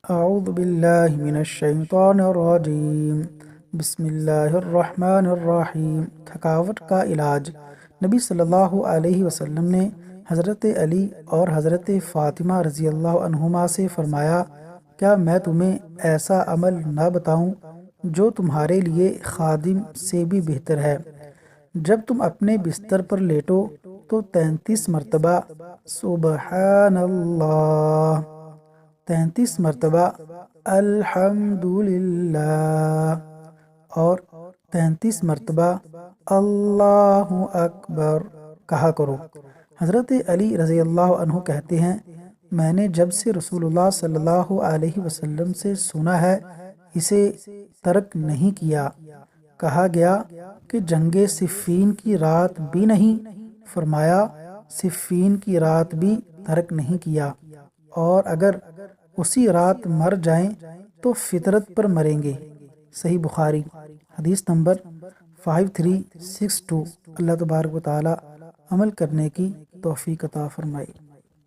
اعوذ باللہ من الشیطان الرجیم، بسم اللہ الرحمن الرحیم۔ تھکاوٹ کا علاج۔ نبی صلی اللہ علیہ وسلم نے حضرت علی اور حضرت فاطمہ رضی اللہ عنہما سے فرمایا، کیا میں تمہیں ایسا عمل نہ بتاؤں جو تمہارے لیے خادم سے بھی بہتر ہے؟ جب تم اپنے بستر پر لیٹو تو 33 مرتبہ سبحان اللہ، 33 مرتبہ الحمدللہ اور 33 مرتبہ اللہ اکبر کہا کرو۔ حضرت علی رضی اللہ عنہ کہتے ہیں، میں نے جب سے رسول اللہ صلی اللہ علیہ وسلم سے سنا ہے اسے ترک نہیں کیا۔ کہا گیا کہ جنگ صفین کی رات بھی نہیں؟ فرمایا صفین کی رات بھی ترک نہیں کیا، اور اگر اسی رات مر جائیں تو فطرت پر مریں گے۔ صحیح بخاری، حدیث نمبر 5362۔ اللہ تبارک و تعالی عمل کرنے کی توفیق عطا فرمائے۔